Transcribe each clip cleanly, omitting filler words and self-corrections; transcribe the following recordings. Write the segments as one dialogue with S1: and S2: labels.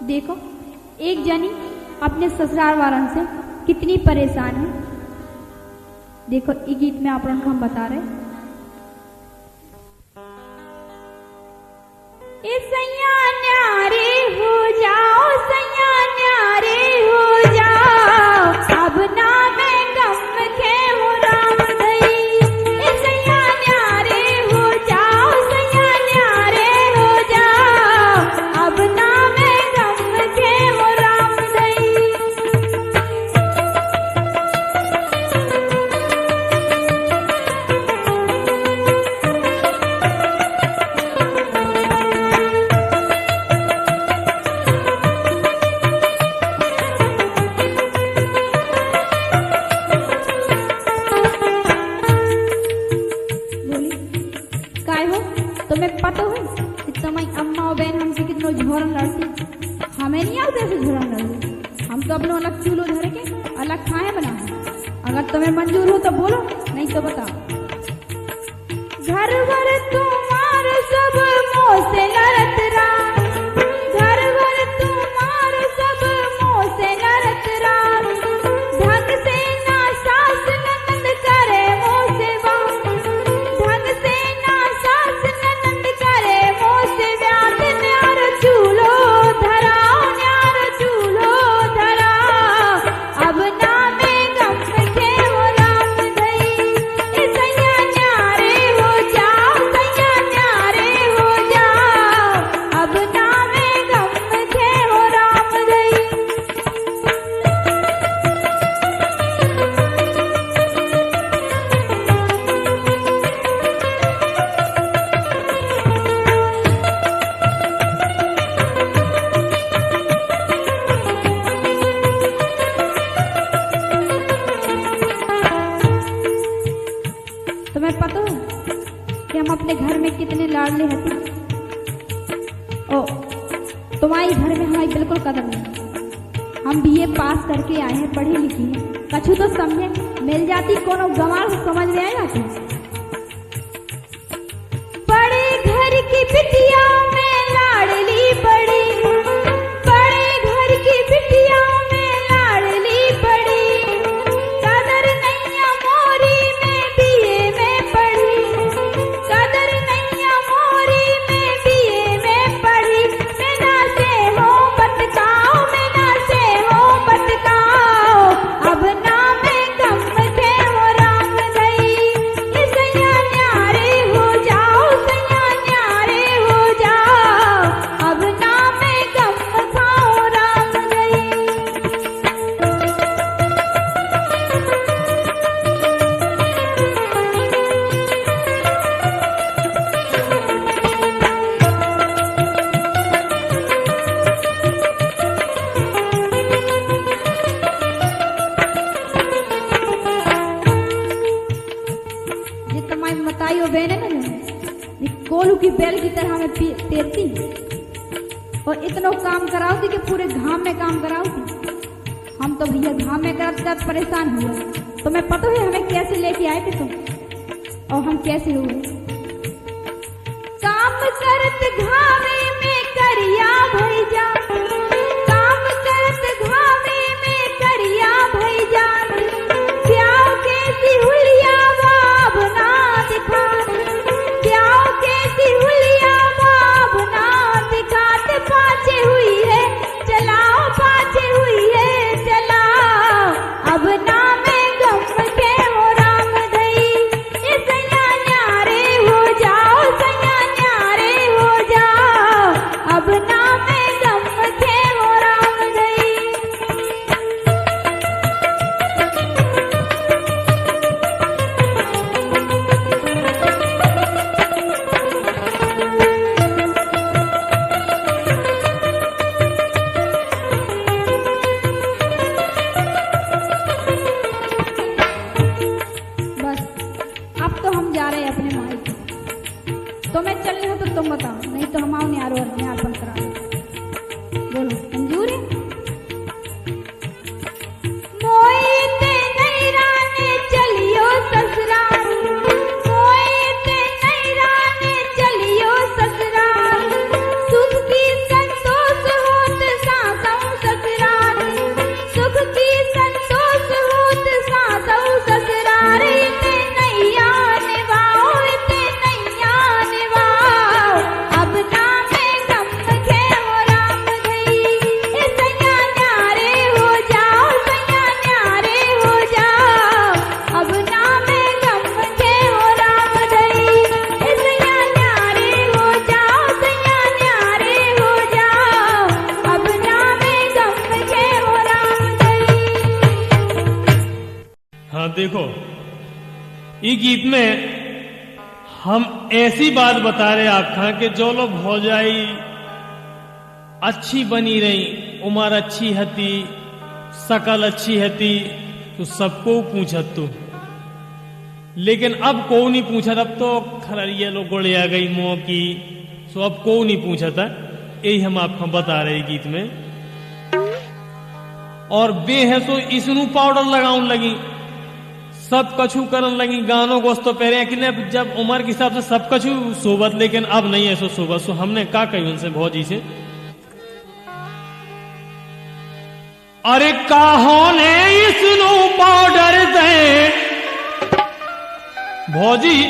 S1: देखो एक जनी अपने ससुराल वालन से कितनी परेशान है। देखो ये गीत में आप हम बता रहे सैया न्यारे हो जाओ, सैया न्यारे हो जाओ, अब ना मैं गम खे हो राम दई। सैया न्यारे हो जाओ, सैया न्यारे हो जाओ, अब ना मैं गम खे हो राम दई। तुम्हें पता है कि तुम्हारी अम्मा और बहन हमसे कितना झोरन लड़ती। हमें नहीं आते ऐसे झोरन लड़ती। हम तो अपने अलग चूल्हो धर के अलग खाए बना। अगर तुम्हें मंजूर हो तो बोलो, नहीं तो बताओ। घर भर तुम्हार सब मोह से लड़त राम, घर भर तुम्हार सब मोह से लड़त राम। ढंग से ना सास ननद करे मोह से बात, ढंग से ना सास ननद करे मोह से व्यात। न्यार चूल्हो धराओ, न्यार चूल्हो धराओ, अब ना मैं गम खे हो राम दई। सैया न्यारे हो जाओ, सैया न्यारे हो जाओ, अब ना मैं गम खे हो राम दई। तुम्हें पता है कि हम अपने घर में कितने लाडले हैं। ओ तुम्हारे घर में हमारी बिल्कुल कदर नहीं। हम बीए पास करके आए हैं, पढ़े लिखे हैं, कछु तो समझे। मिल जाती कोनो गंवार को समझ में आ जाती। बड़े घर की बिटिया में लाडली बड़ी, बड़े घर की बिटिया में लाडली बड़ी। कदर नैया मोरी में बीए में पढ़ी, कदर नैया मोरी में बीए में पढ़ी। मैना से हो बतकाओ, मैना से हो बतकाओ, अब ना मैं गम खे हो राम दई। सैया न्यारे हो जाओ, सैया न्यारे हो जाओ, अब ना मैं गम खाओ राम दई। ये तुम्हारी मताई और बहन है ना, ये कोलू की बैल की तरह हमें पेरती और इतना काम कराओगी कि पूरे घाम में काम कराओगी। हम तो भैया घाम में करते परेशान हुए। तुम्हें पता है हमें कैसे लेके आए थे तुम, और हम कैसे हुए। काम करत घामे में करिया भैया, काम करत घामे में करिया भैया। प्याव के सिहुलिया बाब ना दिखा, प्याव के सिहुलिया बाब ना दिखात। पाछे हुई है चलाओ, पाछे हुई है चलाओ, अब ना मैं गम खे हो राम दई। सैया न्यारे हो जाओ, सैया न्यारे हो जाओ, अब ना मैं गम खे हो राम दई। बस अब तो हम जा रहे हैं अपने मायके। तुम्हें चलने हो तो तुम बताओ, नहीं तो हम आओ न्यारपन करा। बोलो मंजूर है। मोए ते नैराने चलियो ससुराल, मोए ते नैराने चलियो ससुराल।
S2: देखो, ये गीत में हम ऐसी बात बता रहे आपका कि जो लोग भौजाई अच्छी बनी रही, उम्र अच्छी हती, शकल अच्छी हती, तो सबको पूछत तू। लेकिन अब को नहीं पूछत, अब तो खररिया लोग गोड़े आ गई मुंह की, सो अब को नहीं पूछता। यही हम आपको बता रहे गीत में। और बे है सो इसनू पाउडर लगाउन लगी, सब कछु करन लगी, गानों को तो पहले कि जब उम्र के हिसाब से सब कछु सोबत, लेकिन अब नहीं है सो सोबत। सो हमने का कही उनसे भौजी से, अरे काहों ने इसनू पाउडर दे, भौजी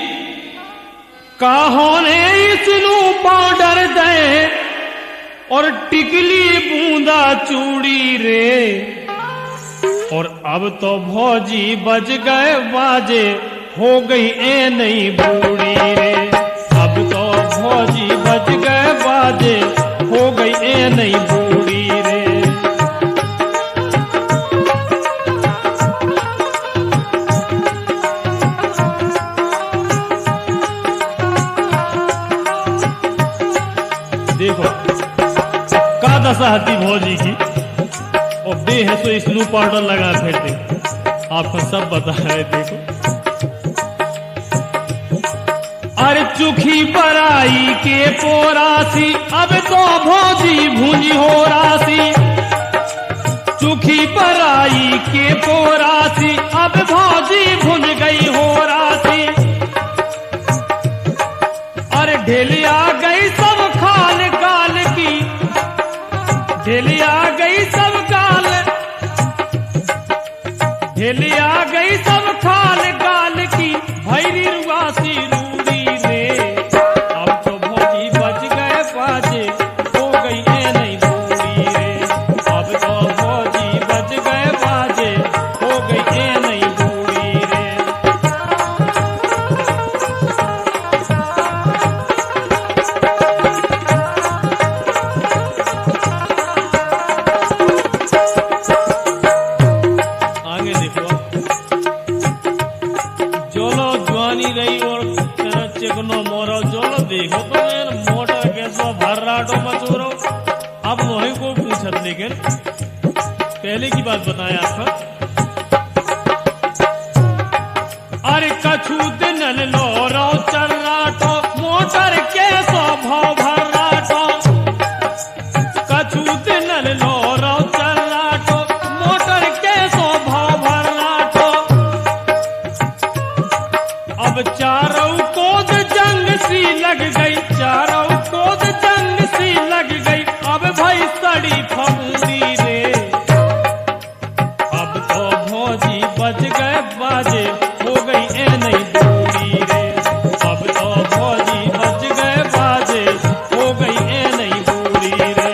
S2: काहों ने इसनू पाउडर दे, और टिकली बूंदा चूड़ी रे। और अब तो भौजी बज गए बाजे, हो गई ए नई बूढ़ी रे। अब तो भौजी बज गए बाजे, हो गई ए नई बूढ़ी रे। देखो का दशा हती भौजी की, और बे है सो स्नू पाउडर लगा फिरते, आपको सब बता रहे। देखो, अरे चुखी बराई के पोरासी, अब तो भौजी भूंजी हो रासी। चुखी बराई के पोरासी, अब भौजी भूंज गई हो रासी। अरे ढेलिया गई सब खाल काल की, ढेलिया गई सब काल, ढेलिया गई सब खाल काल की, भैरी रुआसी रूड़ी रे। अब तो भौजी बज गए बाजे, हो गई ए नई बूढ़ी रे। अब तो भौजी बज गए बाजे, हो गई ए नई बूढ़ी रे। देखो तो मोटा कैसो भर्राटो मचूरो, अब वही को पूछत। लेकिन पहले की बात बताएं आपका, अरे कछु दिन लोरो चर्राटो, मोटर कैसो भाव भर्राटो। कछु दिन लोरो चर्राटो, मोटर कैसो भाव भर्राटो। अब चारों कोद जंग सी लग गई, चारों कोद जंग सी लग गई, अब भाई सड़ी फबूरी रे। अब तो भौजी बज गए बाजे, हो गई ए नई बूढ़ी रे। अब तो भौजी बज गए बाजे, हो गई ए नई बूढ़ी रे।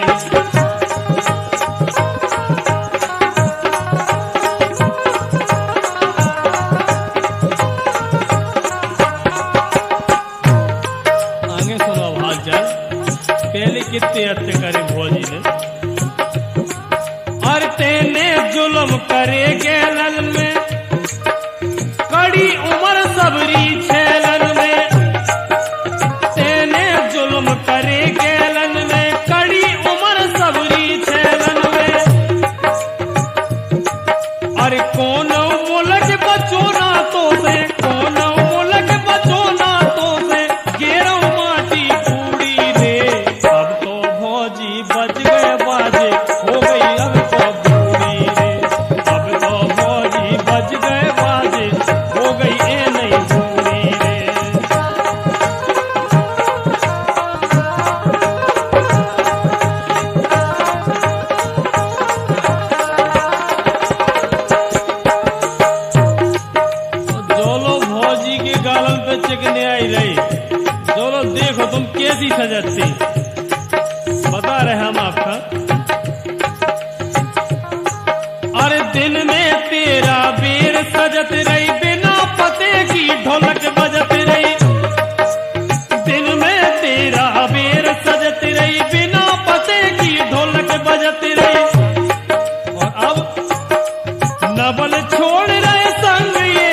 S2: पहले कितने हत्या करे भौजी ने, और तेने जुल्म करे गैलन में, कड़ी उम्र सबरी छेलन में। तेने जुल्म करे गैलन में, कड़ी उम्र सबरी छेलन में। अरे कौन मुलक बचो ना तो से, कौन मुलक बचो ना तो से, गेरो माटी बूढ़ी रे। अब तो भौजी बज गए बाजे, हो गई अब तो बूढ़ी रे। अब तो भौजी बज गए बाजे, हो गई ए नई बूढ़ी रे। जोलो भौजी के गालन पे चिकने आई रही, जोलो देखो तुम कैसी सजती, बता रहे हम आपका। अरे दिन में तेरा बेर सजत रही, बिना पते की ढोलक बजत रही। दिन में तेरा बेर सजत रही, बिना पते की ढोलक बजत रही। और अब नबल छोड़ रहे संग ये,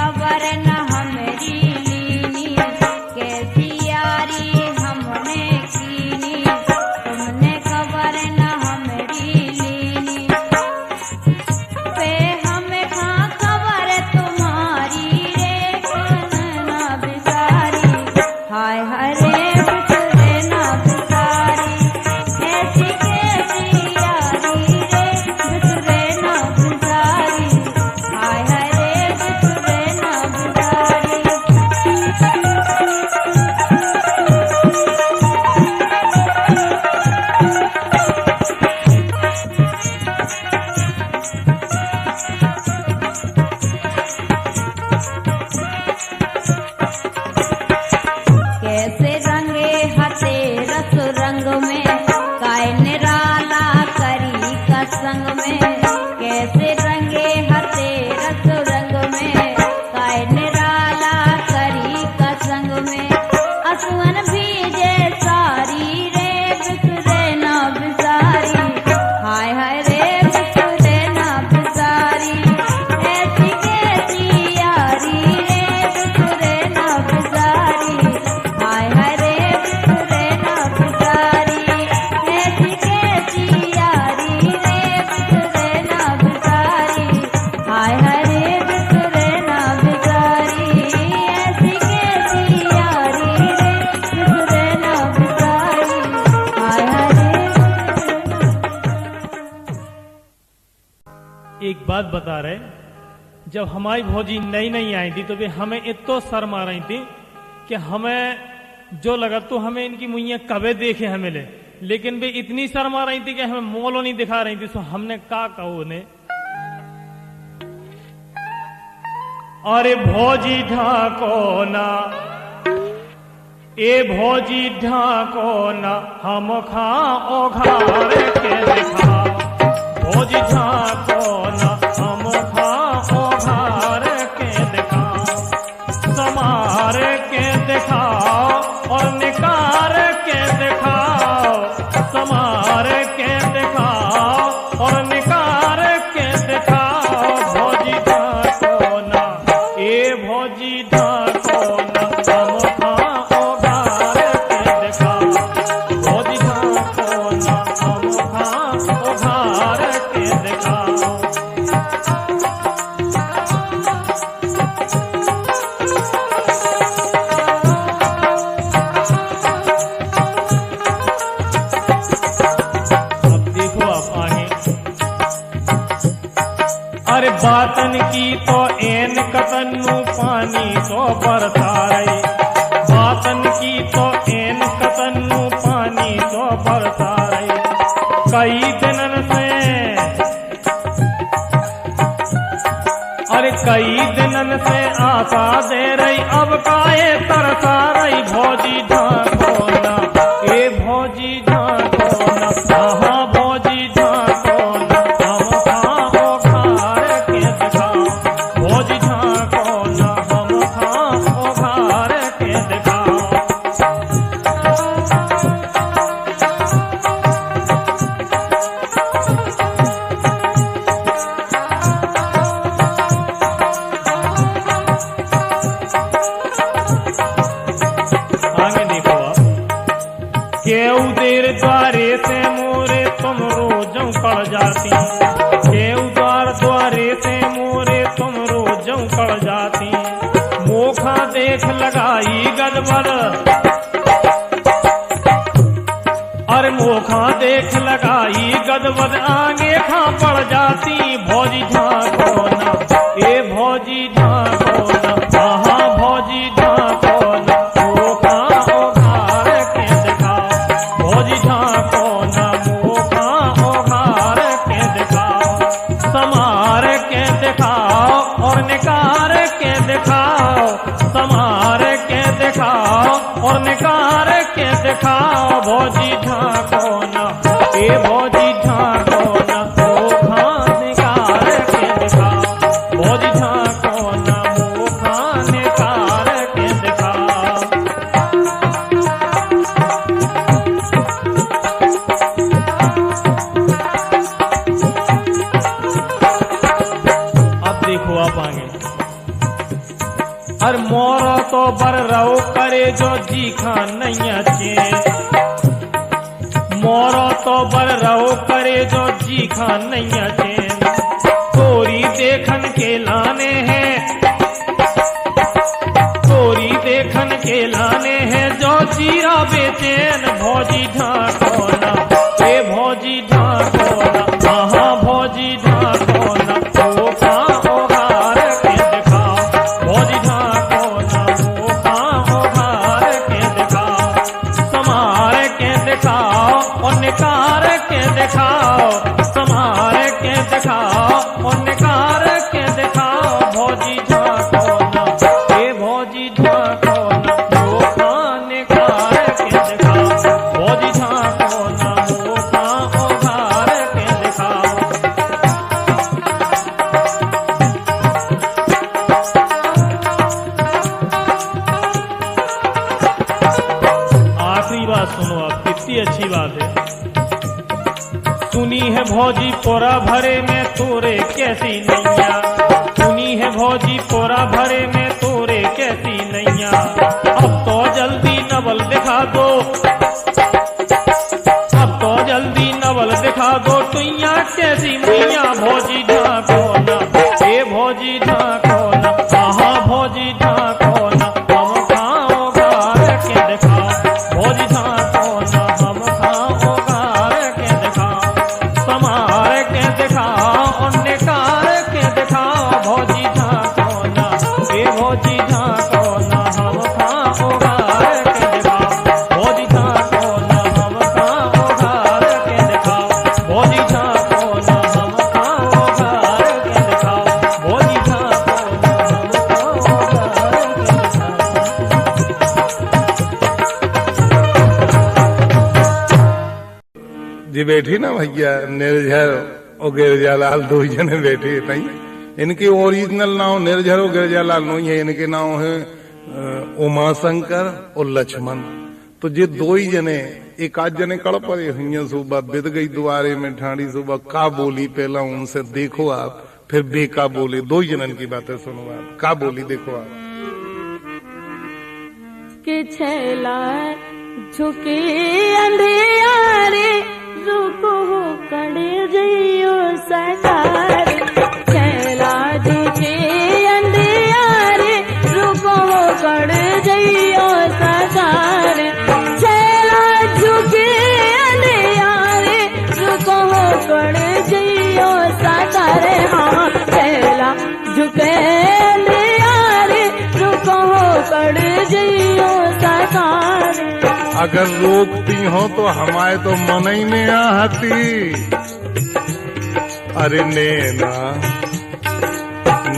S1: खबर न हमरी लीनी, कैसी यारी हमने कीनी, तुमने खबर न हमरी लीनी। पे हमें खा खबर तुम्हारी रे ना बिसारी, हाय हाय रे बिसरे ना बिसारी, ऐसी कैसी यारी रे बिसरे ना बिसारी, हाय हाय रे बिसरे ना बिसारी। कैसे रंगे हते रस रंग में, काय निराला करी का संग में, कैसे रंगे हते रस रंग में, काय निराला करी का संग में, असुवन भीजे सारी रे बिसरे ना बिसारी, हाय हाय रे बिसरे ना बिसारी, ऐसी कैसी यारी रे बिसरे ना बिसारी, हाय हाय रे बिसरे ना बिसारी, ऐसी कैसी यारी रे बिसरे ना बिसारी, हाय हाय रे बिसरे ना बिसारी, ऐसी कैसी यारी रे बिसरे ना बिसारी, हाय हाय रे।
S2: एक बात बता रहे, जब हमारी भौजी नई नई आई थी तो वे हमें इतो शर्म आ रही थी कि हमें जो लगा तो हमें इनकी मुइयां कबे देखे हमें ले, लेकिन वे इतनी शर्म आ रही थी कि हमें मोलो नहीं दिखा रही थी। सो हमने का कहो उन्हें, अरे भौजी ढाको ना, ए भौजी ढाको ना, हम खाओ घर के दिखा, भौजी ढाको ना, हम खाओ घर के दिखा, समार के दिखाओ और निकार के दिखाओ, समार के दिखाओ और निकार के दिखाओ, भौजी ढाको ना, ए भौजी ढाको ना, हम खाओ घर के दिखाओ, भौजी ढाको ना, हम खाओ घर के दिखाओ। अब देखो आप आगे, अरे बातन की तो एन कतन्नू पानी तो बरसा रही, बातन की तो एन कतन्नू पानी तो बरसा रही, कई दिनन से, अरे कई दिनन से आशा दे रही, अब काहे तरसा रही, भौजी ढाको ना, ए भौजी ढाको ना, हाँ भौजी ढाको ना, हम खाओ घर के दिखाओ, भौजी ढाको ना, हम खाओ घर के दिखाओ। आगे देखो आप, केऊ देर द्वारे से मोरे तुम रोजों कड़ जाती, केऊ द्वार द्वारे से मोरे तुम रोजों कड़ जाती, मोखा देख लगाई गदबद, अरे मोखा देख लगाई गदबद, आगे खा पड़ जाती, भौजी ढाको ना, ए भौजी ढाको ना, हाँ भौजी ढाको ना, मोखा ओ घर के दिखाओ, भौजी ढाको ना, मोखा ओ घर के दिखाओ, समार के दिखाओ और निकार के दिखाओ, समार के दिखाओ हर मोरो तो बर रहो करे जो जी खान नहीं चैन, मोरो तो बर रहो करे जो जी खान नहीं चैन। गोरी देखन के लाने हैं, गोरी देखन के लाने हैं जो जीरा बेचैन। भौजी ढाको ना ए भौजी ढाको ना, कहाँ भौजी ढाको ना, वो कहाँ उघार के दिखाओ। भौजी ढाको ना वो कहाँ उघार के दिखाओ, समार के दिखाओ और निकार के दिखाओ, समार के दिखाओ और निकार के दिखाओ। भौजी ढाको ना ए भौजी ढाको ना, वो कहाँ निकार के दिखाओ। भौजी ढाको ना वो कहाँ उघार के दिखाओ। आखिरी बात सुनो आप, कितनी अच्छी बात है। सुनी है भौजी पोरा भरे में तोरे कैसी नैया, सुनी है भौजी पोरा भरे में तोरे कैसी नैया। अब तो जल्दी नवल दिखा दो, अब तो जल्दी नवल दिखा दो, तुइया कैसी मैया। भौजी ढाको ना ए भौजी ढाको ना, कहाँ भौजी ढाको ना, हम कहाँ उघार के दिखाओ। भौजी ढाको ना हम कहाँ उघार के दिखाओ, समार के दिखाओ और निकार के दिखाओ। भौजी ढाको ना ए भौजी ढाको ना, हम कहाँ उघार के दिखाओ। भौजी ढाको ना हम कहाँ उघार के दिखाओ। भौजी ढाको ना हम कहाँ उघार के दिखाओ। भौजी ढाको ना हम कहाँ उघार के दिखाओ।
S3: जी बैठी ना भैया निर्झर और गिरजालाल दो जने बैठे नहीं। इनके ओरिजिनल नाम निर्झर और गिरजालाल नहीं है, इनके नाम है उमा शंकर और लक्ष्मण। तो ये दो ही जने, एक आध जने कड़ पड़े हुई सुबह बिद गई दुआरे में ठाड़ी सुबह का बोली पहला उनसे देखो आप, फिर बेका बोले। दो ही जनन की बातें सुनो आप, का बोली देखो आप।
S4: के छैला झुके अंधियारे, रुको कड़े जइयो सरकार। छैला झुके अंधियारे, रुको कड़े जइयो सरकार। छैला झुके अंधियारे, रुको कड़े जइयो सरकार। हाँ छैला झुके अंधियारे, रुको कड़े जइयो सरकार।
S3: अगर रोकती हो तो हमारे तो मन ही में आती। अरे नैना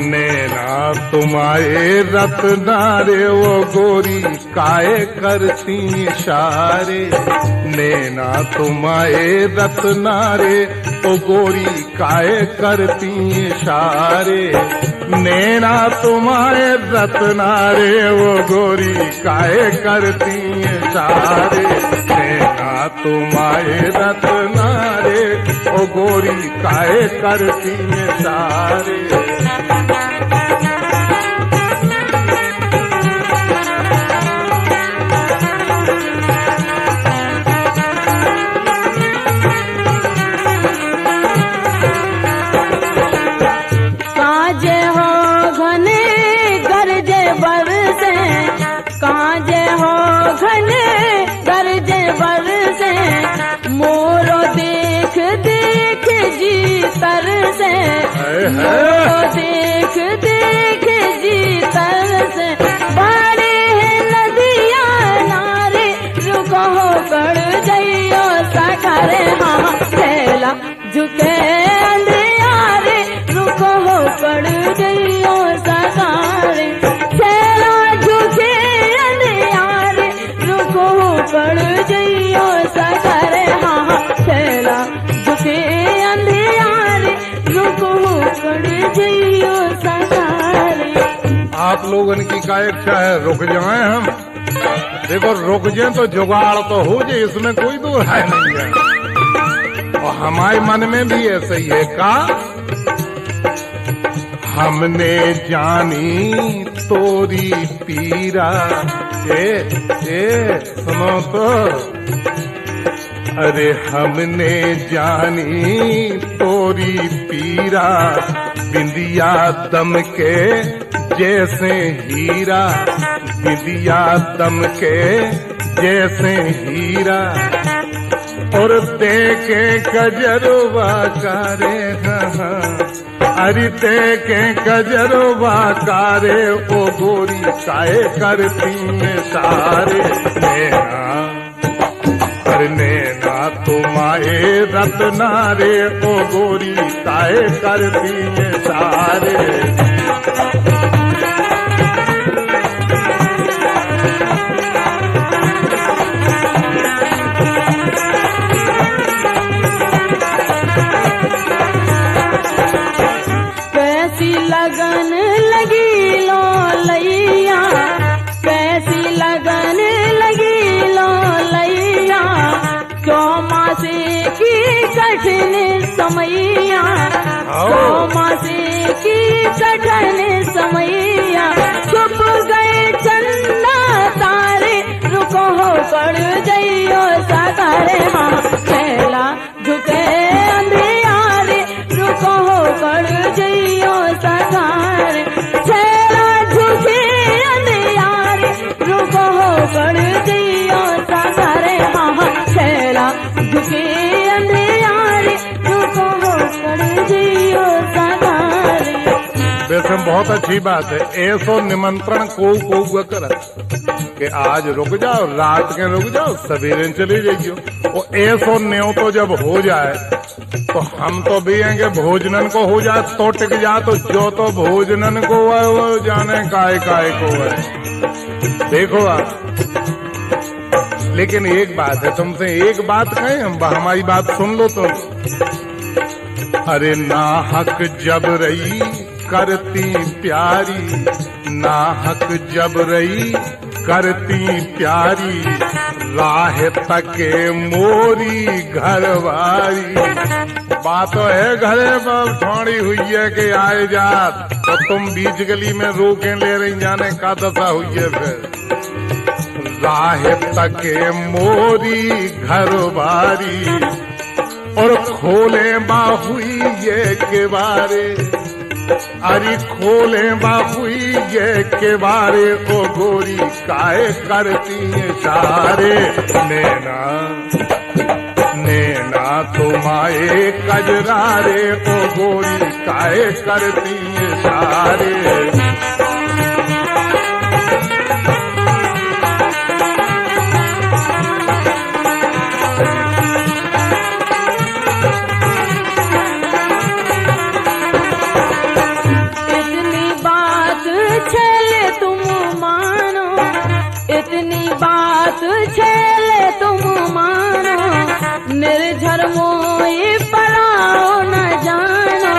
S3: नैना तुम्हारे रत्ना रे, वो गोरी काहे करती इशारे। नैना तुम्हारे रत्ना रे, वो गोरी काहे करती इशारे। नैना तुम्हारे रत्ना रे, वो गोरी काहे करती इशारे। नैना तुम्हारे रत्ना रे, वो गोरी काहे करती इशारे।
S4: काजे हो घने गरजे बरसे, काजे हो घने गरजे बरसे। मोरो देख देख जी तरसे, मोरो देख देख जी तरसे। बड़े नदिया नारे, रुको कड़ जइयो सकारे। हाँ छैला झुके अंधियारे, रुको कड़ जइयो सकारे। छैला झुके अंधियारे, रुको कड़ जइयो सकारे। हाँ छैला झुके अंधियारे, रुको कड़ जइयो सकारे।
S3: आप लोगन की क्या इच्छा है, रुक जाएं हम? देखो रुक जाए तो जुगाड़ तो हो जाए, इसमें कोई दो राय नहीं है। और हमारे मन में भी ऐसा ही है का हमने जानी तोरी पीरा। सुनो तो, अरे हमने जानी तोरी पीरा, बिंदिया दम के जैसे हीरा, बिंदिया दम के जैसे हीरा। और देखे कजरवा कारे, अरे देखे कजरवा कारे, ओ गोरी काहे करती है सारे नैना, अरे नैना तुम्हारे रत्ना रे, ओ गोरी काहे करती है सारे।
S4: लगन लगी लो लैया, कैसी लगन लगी लो लैया, चौमासे की कठिन समैया, चौमासे की कठिन समैया। छुप गए चंदा तारे, रुको हो कर जइयो साकारे, हाँ पहला झुके अंधियारे, रुको हो कर जइयो साकारे, छेला झुके अंधियारे, रुको हो कर जइयो साकारे, हाँ छेला झुके अंधियारे, रुको हो कर जइयो साकारे।
S3: वैसे बहुत अच्छी बात है, ऐसो निमंत्रण को कर कि आज रुक जाओ, रात के रुक जाओ, सवेरे चले जाइयो। और ऐसो न्यो तो जब हो जाए तो हम तो भी हैं कि भोजनन को हो जाए तो टिक जा, तो जो तो भोजनन को है वो जाने काय काय को है। देखो आप, लेकिन एक बात है, तुमसे एक बात कहें, हम हमारी बात सुन लो तुम। अरे नाहक जब रही करती प्यारी, नाहक जब रही करती प्यारी, राह तके मोरी घरवारी। बात तो है घरे पर छोड़ी हुई है कि आए जात, तो तुम बीच गली में रोके ले रही, जाने का दशा हुई है। फिर राह तके मोरी घरवारी, और खोले बाहुई ये के बारे, अरे खोले बाहुई ये के बारे, ओ गोरी काहे करती है सारे नैना, नैना तुम्हारे कजरारे, ओ गोरी काहे करती है सारे।
S4: इतनी बात छेले तुम मानो, निर्झर मोए पराओ न जानो,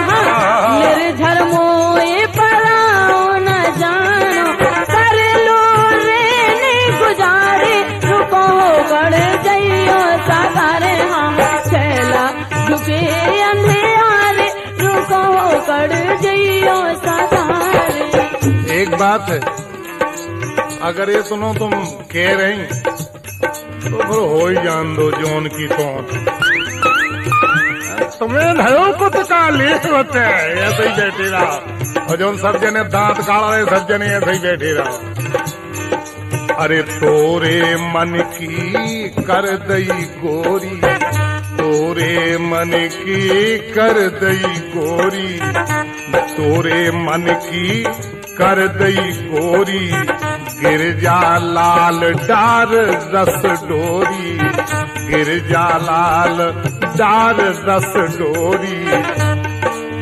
S4: निर्झर मोए पराओ न जानो, कर लो रेने गुजारे, रुको गड़ जइयो साकारे, हाँ छेला झुके अंधियारे, रुको गड़ जइयो साकारे।
S3: एक बात है, अगर ये सुनो तुम कह रही तो फिर हो ही जान दो जोन की तोन। तुम्हें भयो कुछ का लेख होते है, ऐसे ही बैठे रहो, और जो सब जने दांत काला रहे सब जने ऐसे ही बैठे रहो। अरे तोरे मन की कर दई गोरी, तोरे मन की कर दई गोरी, तोरे मन की कर दई गोरी, गिरजा लाल डार रस डोरी, गिरजा लाल डार रस डोरी।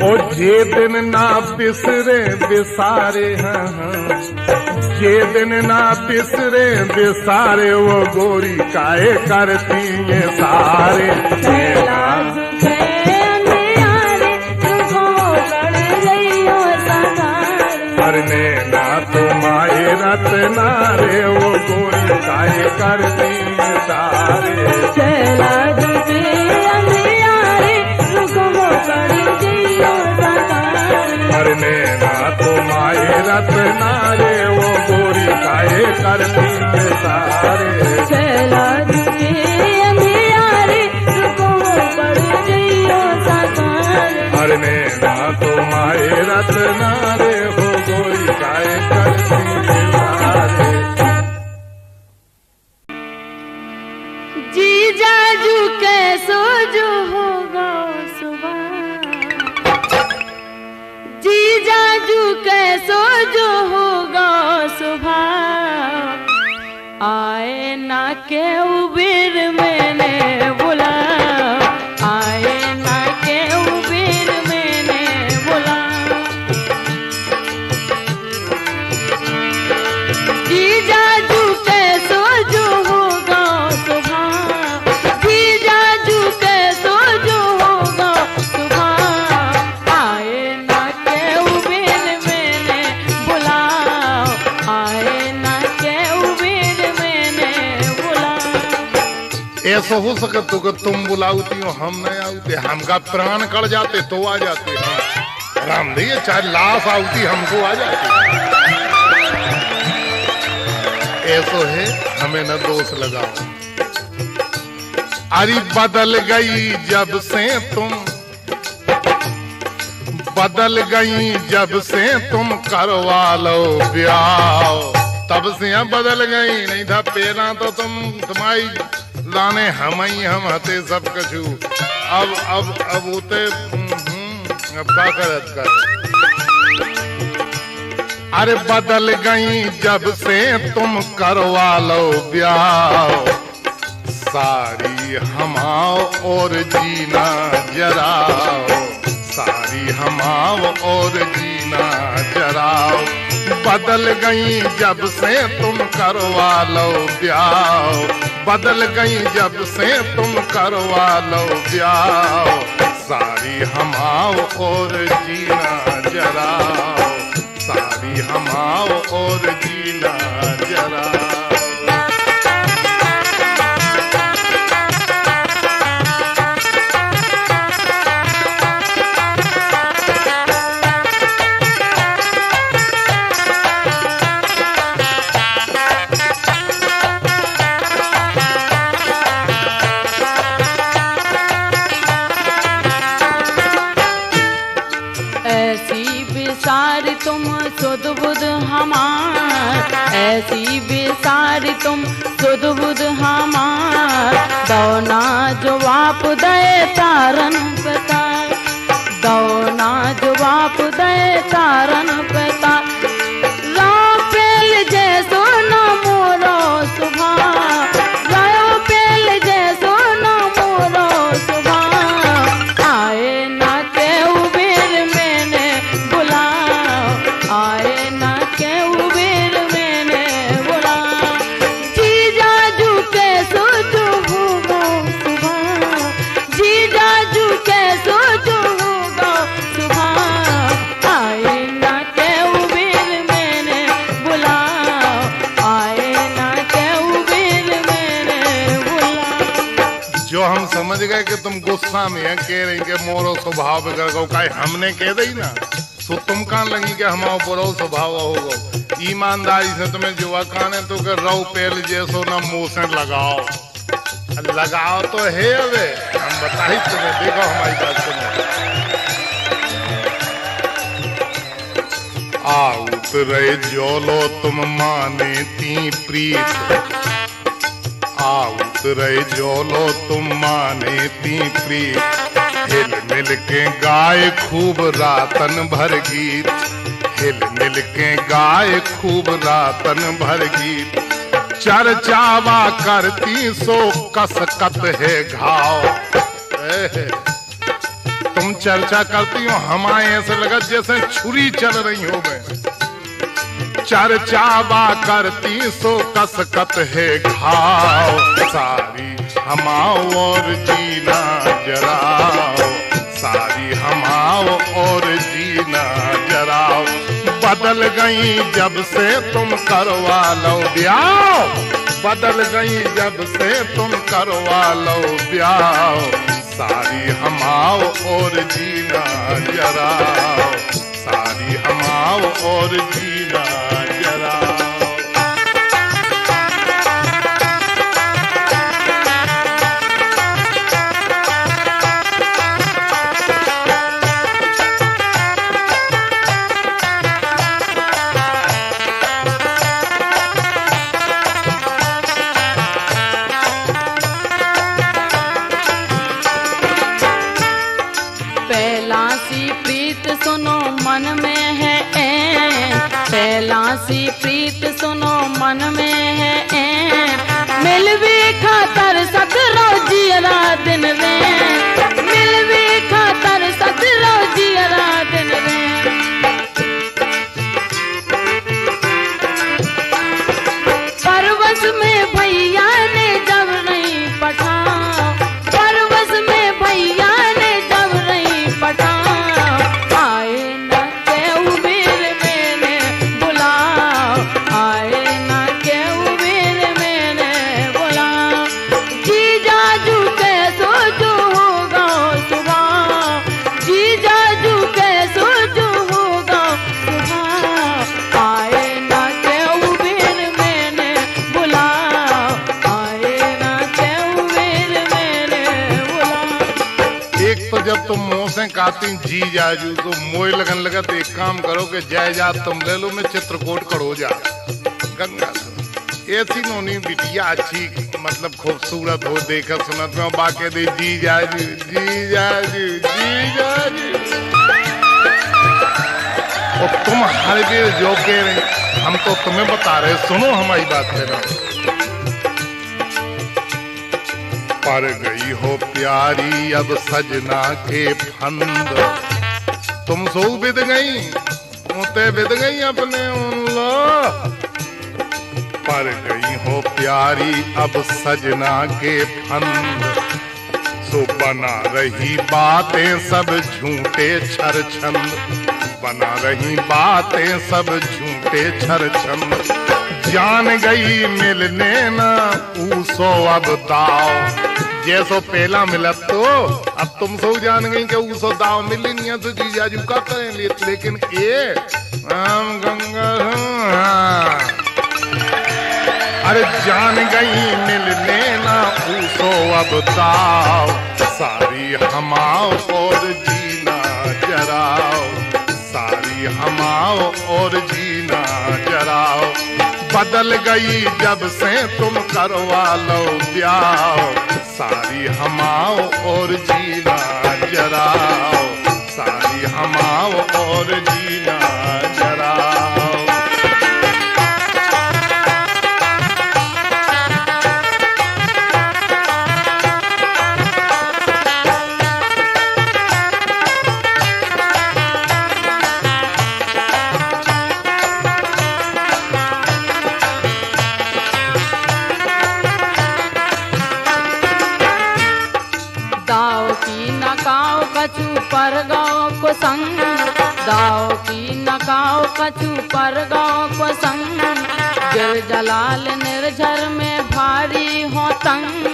S3: और जे दिन ना बिसरे बिसारे, जे दिन ना बिसरे बिसारे, वो गोरी काहे करती है सारे नैना तुम्हारे रत्ना रे, वो गोरी काहे करती है सारे।
S4: चला जुटे अंधियारे, रुको कर जइयो साकारे,
S3: नैना तुम्हारे रत्ना रे वो गोरी काहे करती है सारे।
S4: छैला के अंधियारे तुमको पड़ गईयो साकार।
S3: अरे नैना तुम्हारे रत्ना रे वो गोरी काहे करती है सारे।
S4: जी जाजू कैसो जो होगा सुबह, जी जाजू कैसो जो होगा सुबह, आए ना के उबेर मैंने बोला, आए ना के उबेर मैंने बोला। जी जाजू कैसो जो होगा सुबह, जी जाजू कैसो जो होगा सुबह, आए ना के उबेर मैंने बोला, आए ना के उबेर मैंने बोला।
S3: ऐसा हो सके तो कि तुम बुलाऊती हो हम नहीं आऊते, हमका प्राण कड़ जाते तो आ जाते। हाँ राम दी चाहे लाश आऊती हमको आ जाती। ऐसो है हमें न दोष लगाओ। अरे बदल गई जब से तुम, बदल गई जब से तुम करवा लो ब्याह, तब से हम बदल गई। नहीं था पहला तो तुम्हारी लाने हम ही हम हते सब कछु। अब उते अब क्या करत कर। अरे बदल गई जब से तुम करवा लो ब्याह, सारी हमाओ और जीना जराओ, सारी हमाओ और जीना जराओ। बदल गई जब से तुम करवा लो ब्याह, बदल गई जब से तुम करवा लो ब्याह, सारी हमाओ और जीना जराओ, सारी हमाओ और जीना जराओ।
S4: बेसारी तुम सुध बुध हमार, ऐसी बेसारी तुम सुध बुध हमार, दौना जवाब दे तारन पता, दौना जवाब दे तारन पता। राव पेल जैसो न मोरो सुबह, राव पेल जैसो न मोरो सुबह, आए ना के उबेर मैंने बुला, आए ना के उबेर मैंने बुला। जी जाजू कैसो जो होगा सुबह, जी जाजू कैसो जो होगा सुबह, आए ना के उबेर मैंने बुला, आए ना के उबेर मैंने बुला।
S3: जो हम समझ गए कि तुम गुस्सा में है, कह रही कि मोरो स्वभाव बिगड़ गो, काहे हमने कह दी ना, तो तुम कान लगी कि हमारा बुरा स्वभाव होगा। ईमानदारी से तुम्हें जुआ काने तो कि रव पेल जैसो ना मुंह से लगाओ, लगाओ तो है। अबे हम बताई तुम्हें, देखो हमारी बात सुनो। आउत रहे जोलो तुम माने ती प्रीत, आउत रहे जोलो तुम माने ती प्रीत, हिल मिल के गाय खूब रातन भर गीत, हिल मिल के गाय खूब रातन भर गीत। चर्चावा करती सो कसकत है घाव, तुम चर्चा करती हो हमारे ऐसे लगा जैसे छुरी चल रही हो। मैं चर्चावा करती सो कसकत है घाव, सारी हमाओ और जीना जराओ, सारी हमाओ और जीना जराओ। बदल गई जब से तुम करवा लो ब्याह, बदल गई जब से तुम करवा लो ब्याह, सारी हमाओ और जीना जराओ, सारी सारी हमाओ और जीना जराओ।
S4: पहला सी प्रीत सुनो मन में है ऐन, पहला सी प्रीत सुनो मन में है ऐन, मिलवी खातर सदरो जियरा दिन रे, मिलवी खातर सदरो जियरा दिन रे। परवश में भैया ने जब नहीं पठा, परवश में भैया ने जब नहीं पठा, आए न के उबेर मैंने बुलाओ, आए न के उबेर मैंने बुलाओ। जी जाजू के सोचू होगा सुबह, जी जाजू के सोचू होगा सुबह, आए न के उबेर मैंने बुलाओ, आए न के उबेर मैंने बुलाओ।
S3: एक तो जब तुम मुंह से कहती जी जाजू तो मोय लगन लगा, तो एक काम करो कि जायदाद तुम ले लो, मैं चित्रकूट करो जा गंगा से। ऐसी नोनी बिटिया अच्छी मतलब खूबसूरत हो, देखा सुनत में बाके दे जी जाजू जी जाजू जी जाजू। और तुम हर बेर जो कह रहे, हम तो तुम्हें बता रहे, सुनो हमारी बात लेना। पर गई हो प्यारी अब सजना के फंद, तुम सो बिद गई उते बिद गई अपने उल्लो। पर गई हो प्यारी अब सजना के फंद, सो बना रही बातें सब झूठे छर छंद, बना रही बातें सब झूठे छर छंद। जान गई मिलने ना ऊसो अब दाव, जैसो पहला मिला तो अब तुम सो जान गई कि ऊसो दाव मिली नहीं है, तो जी जाजू का करें। लेकिन ये राम गंगा अरे जान गई मिलने ना ऊसो अब दाव, सारी हमाओ और जीना जराओ, सारी हमाओ और जीना जराओ। बदल गई जब से तुम करवा लो ब्याह, सारी हमाओ और जीना जराओ, सारी हमाओ और जीना जराओ।
S4: कछु पर गाँव को संग, दाव की नकाओ कछु पर गाँव को संग, गिर जलाल निर्झर में भारी हो तंग,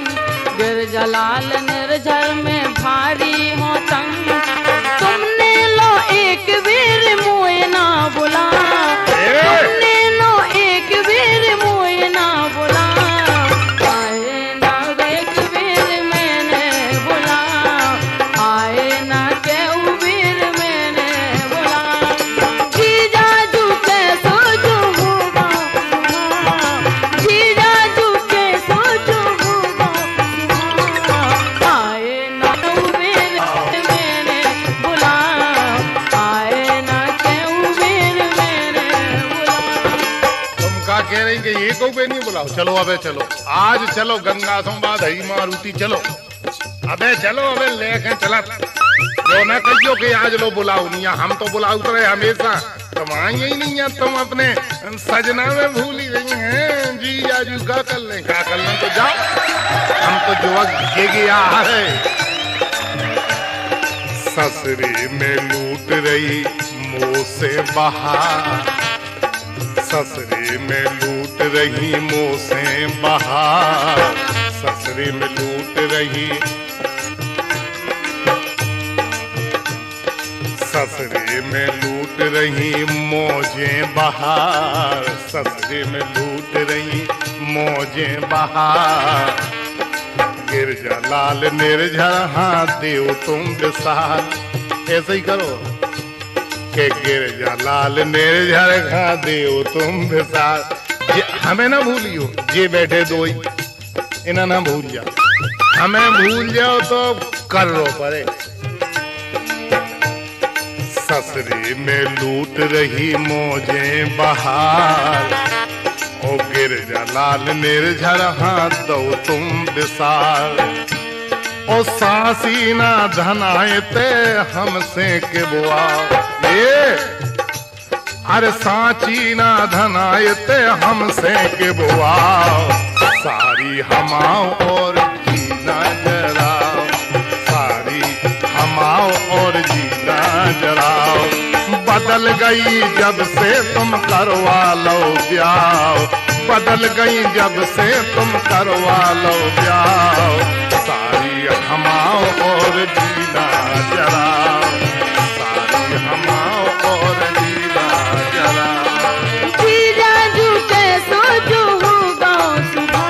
S4: गिर जलाल निर्झर में भारी हो तंग। तुमने लो एक बेर मुए ना बुला, तुमने लो एक बेर मुए ना बुला, आए ना एक बेर मैंने बुला, आए ना के उबेर मैंने बुला। जी जाजू के सोचू होगा, जी जाजू के सोचू होगा, आए ना उबेर मैंने बुला, आए ना के उबेर मैंने बुला।
S3: तुम का कह रही कि ये को भी नहीं बुलाओ? चलो अबे चलो, आज चलो गंगा संवाद हई मारुति चलो, अबे चलो अबे लेके चला। जो ना कहियो कि आज लो बुलाओ नहीं, हम तो बुलाओ रहे हमेशा, तुम आई ही नहीं है, तुम अपने सजना में भूल ही रही हैं। जी आजू का कर ले, का कर ले तो जाओ, हम तो जो ये गया है। ससुरी में लूट रही मुंह से बहार, ससुरी में लूट रही मुंह से बहार, ससुरी में लूट रही, ससुरी में लूट रही मौजें बहार, ससुरे में लूट रही मौजें बहार। गिरजा लाल निर्झर हाँ देव तुम विसार, ऐसे ही करो कि गिरजा लाल निर्झर हाँ देव तुम विसार। हमें ना भूलियो, ये बैठे दो ही इन्हें ना भूल जाओ, हमें भूल जाओ तो कर लो परे। ससुरे में लूट रही मौजें बहार, ओ गिरजा लाल निर्झर हाँ दो तुम विसार। ओ सासी ना धनाएते हमसे के बुआ, ये अरे सांची ना धनाएते हमसे के बुआ। सारी हमाओ और जीना जराओ, सारी हमाओ और जीना जराओ। बदल गई जब से तुम करवा लो ब्याह, बदल गई जब से तुम करवा लो ब्याह। सारी हमाओ और जीना जराओ, सारी हमाओ और जीना जराओ।
S4: जीजा जू के सोजू होगा सुबह,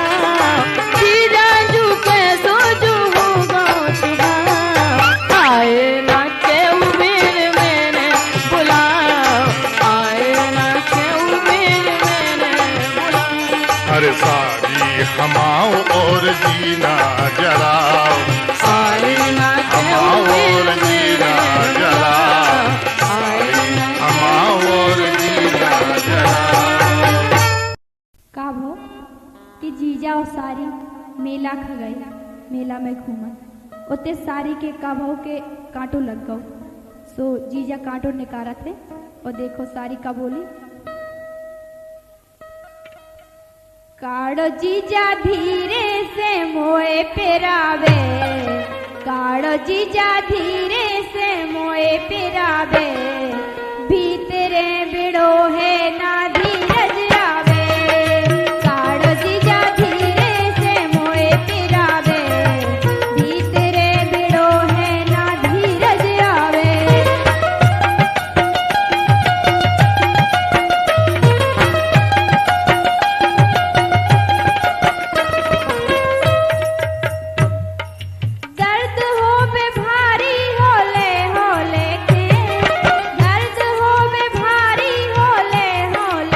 S4: जीजा जू के सोजू होगा सुबह। आए ना के उम्र मैंने बुलाओ, आए ना के उम्र मैंने बुलाओ।
S3: अरे सारी हमाओ और जीना जराओ,
S4: आए ना के
S3: हमाओ और
S4: उम्र
S3: जीना
S4: मैंने
S3: जराओ,
S4: आए ना
S3: हमाओ और जीना जराओ।
S1: का भो कि जीजा और सारी मेला ख गई, मेला में घूमन ओते सारी के का भाव के कांटो लग गो। सो जीजा कांटो निकारत है और देखो सारी का बोली, काड़ो जीजा धीरे से मोए पेरावे, काड़ो जीजा धीरे से मोए पेरावे। भीतरे बिड़ो है ना धीरज आवे, काड़ो जीजा धीरे से मोए पेरावे। भीतरे बिड़ो है ना धीरज आवे। दर्द हो बे भारी होले होले के, दर्द हो बे भारी होले होले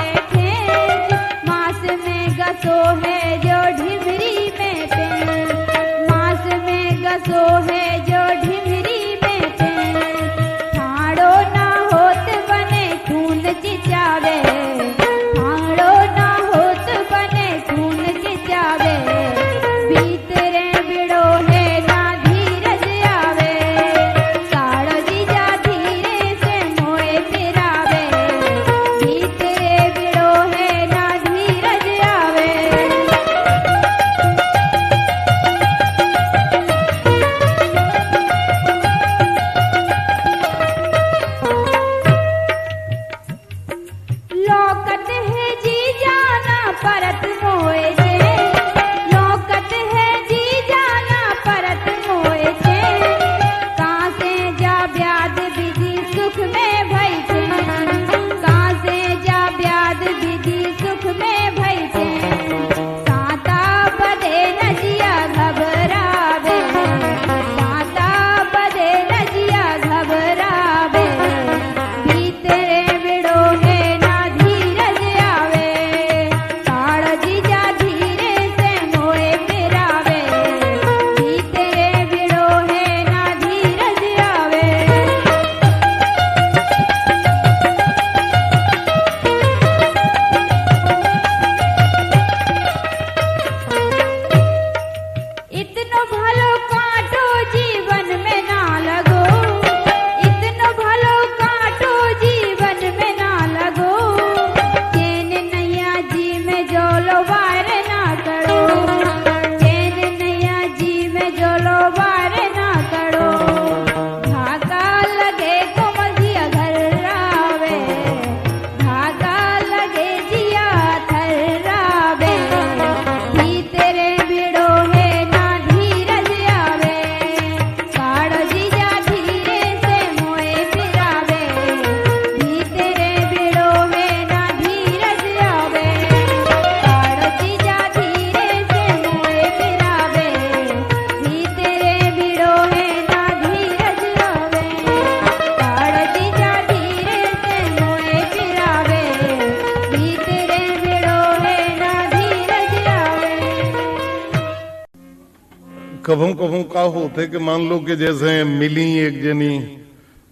S3: कभू कभू का होते कि मान लो कि जैसे मिली एक जनी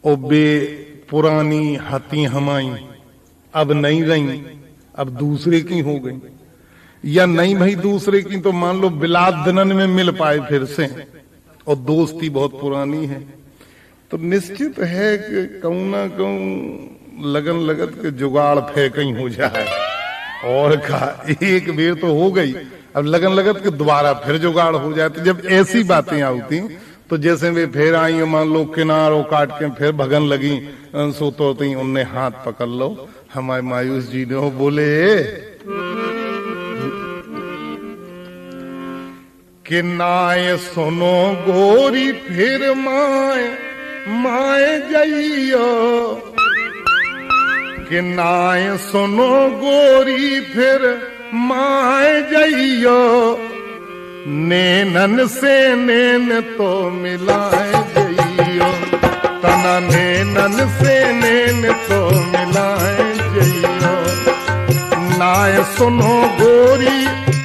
S3: और बे पुरानी हती हमाई अब नहीं रही, अब दूसरे की हो गई, या नहीं भाई दूसरे की तो मान लो बिलात दिनन में मिल पाए फिर से और दोस्ती बहुत पुरानी है, तो निश्चित है कि कहूं ना कहूं लगन लगत के जुगाड़ फेंकई हो जाए। और का एक बेर तो हो गई, अब लगन लगत के दोबारा फिर जुगाड़ हो जाए। तो जब ऐसी बातें आती तो जैसे वे फिर आई मान लो किनारों काट के फिर भगन लगी, सो तो उनने हाथ पकड़ लो। हमारे मायूस जी ने बोले कि नाय सुनो गोरी फिर माए माए जइयो, कि नाय सुनो गोरी फिर माए जइयो, नैनन से नैन तो मिलाए जइयो, तना नैनन से नैन तो मिलाए जइयो। नाय सुनो गोरी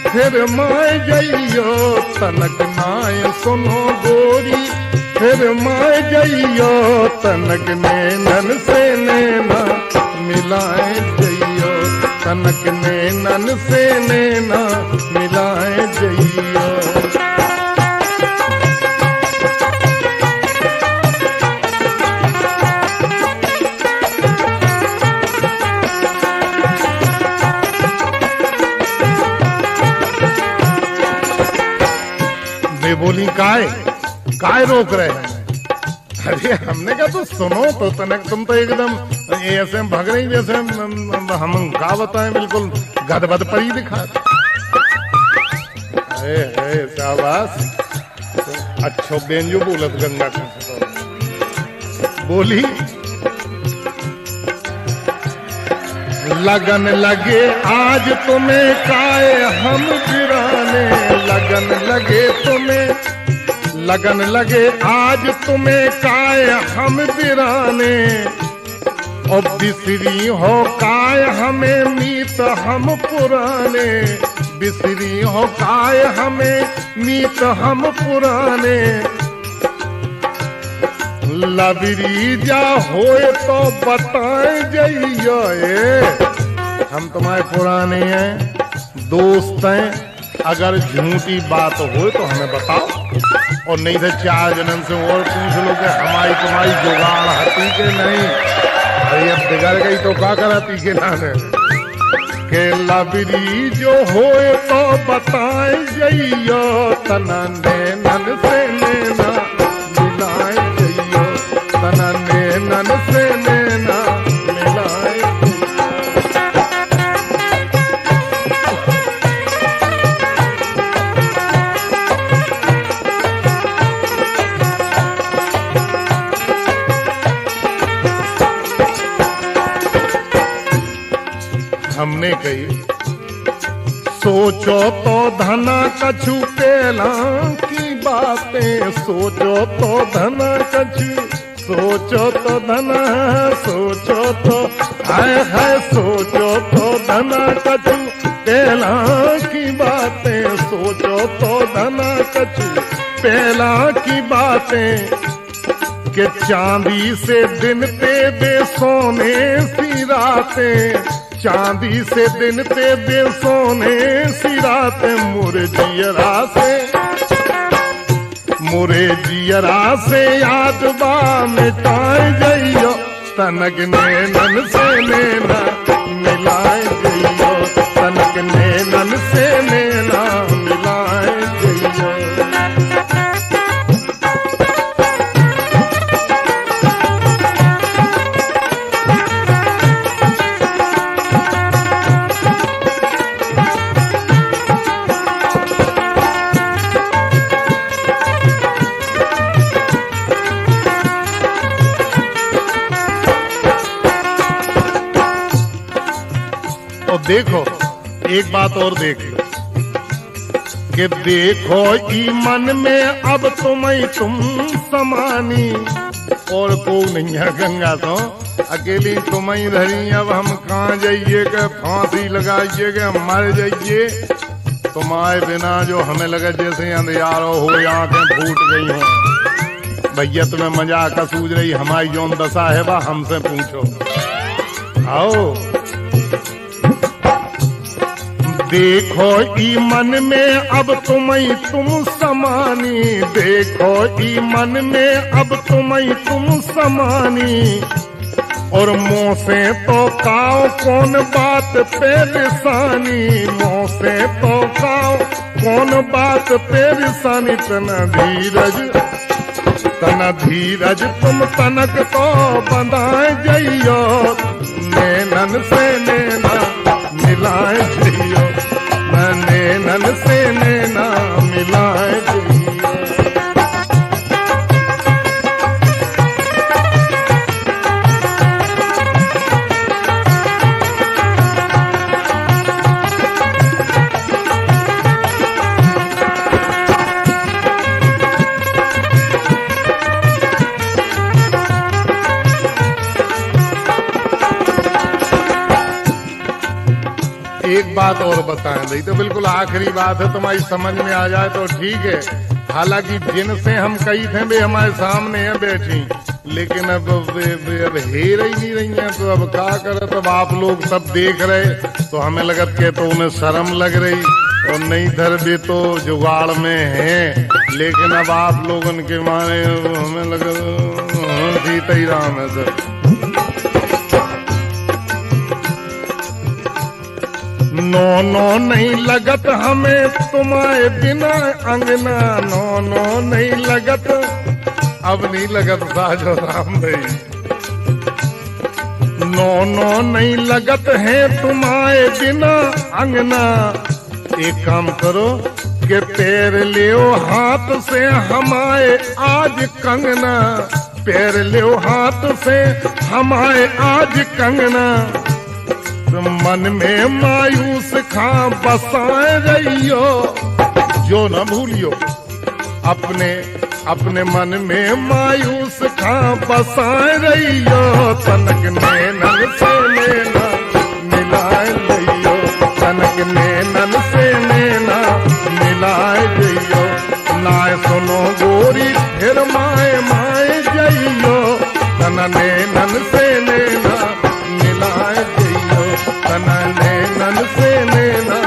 S3: फिर माए जइयो, तनक नाय सुनो गोरी फिर माए जइयो, तनक नैनन से नैना मिलाए जइयो, तनक नैनन से नैना मिलाए जइयो। वे बोली काय रोक रहे हैं? अरे हमने कहा तो सुनो तो तनक, तुम तो एकदम ऐसे भाग रही जैसे हम का बताएं, बिल्कुल गदबद परी दिखा। शाबाश, अच्छो बेंजो बोलत गंगा बोली लगन लगे आज तुम्हें काय हम बिराने, लगन लगे तुम्हें, लगन लगे आज तुम्हें काय हम बिराने, और बिसरी हो काय हमें मीत हम पुराने, बिसरी हो काय हमें मीत हम पुराने, लबरी जा होए तो बताए जइयो, हम तुम्हारे पुराने हैं, दोस्त हैं, अगर झूठी बात हो तो हमें बताओ, और नहीं तो 4 जन्म से और पूछ लो कि हमारी तुम्हारी जुगाड़ हती के नहीं। अरे अब बिगड़ गई तो क्या कराती के नाने, के लबरी जो होए तो बताए जइयो, तना नैनन से नैना मिलाए जइयो, तना नैनन से नैना मिलाए। हमने कही सोचो तो धना कछु पेला की बातें, सोचो तो धना कछु, सोचो तो धना, सोचो तो है सोचो तो धना कछु पेला की बातें, सोचो तो धना कछु पेला की बातें, के चांदी से दिन ते दे सोने सी रातें, चांदी से दिन ते दे सोने सी रातें, मुरे जियरा से, मुरे जियरा से याद बा मिटाए जइयो, तनक नैनन से नैना मिलाए जइयो, तनक नैनन से नैना मिलाए जइयो। देखो एक बात और देख लो कि देखो ई मन में अब तुम समानी, और को नहीं है गंगा तो अकेली तुम धरी, अब हम कहाँ जाइए के फांसी लगाइए के मर जाइए, तुम आए बिना जो हमें लगे जैसे अंधियारो हो, आंखें फूट गई हो। भैया तुम्हें मजाक का सूझ रही, हमारी जौन दशा है बा हमसे पूछो। आओ देखो ई मन में अब तुम समानी, देखो ई मन में अब तुम समानी। और मुँह से तो काओ कौन बात पे लिसानी, मुँह से तो काओ कौन बात पे लिसानी। तना धीरज तुम तनक तो बंधाए जइयो, नैनन से नैना मिलाए जइयो, नैनन से नैना मिलाए जइयो। एक बात और बताएं भाई, तो बिल्कुल आखिरी बात है, तुम्हारी समझ में आ जाए तो ठीक है। हालांकि जिनसे हम कही थे वे हमारे सामने है बैठी, लेकिन अब हेर ही नहीं रही है, तो अब क्या करे। तब आप लोग सब देख रहे तो हमें लगत के तो उन्हें शर्म लग रही, और नहीं धर भी तो जुगाड़ में है। लेकिन अब आप लोगों के माने हमें लगा जीता ही राम है सर। नो नो नहीं लगत हमें तुम्हारे बिना अंगना, नो नो नहीं लगत, अब नहीं लगत साजो राम भाई। नो नो नहीं लगत है तुम्हारे बिना अंगना। एक काम करो कि पैर लियो हाथ से हमारे आज कंगना, पैर लियो हाथ से हमारे आज कंगना। मन में मायूस खा बसाए रहियो, जो न भूलियो अपने मन में मायूस खा बसाए रहियो। तनक नैनन से नैना मिलाए रहियो, तनक नैनन से नैना मिलाए रहियो। नाय सुनो गोरी फिर माए माए जइयो, तना नैनन से नैना मिलाए जइयो, तना नैनन से नैना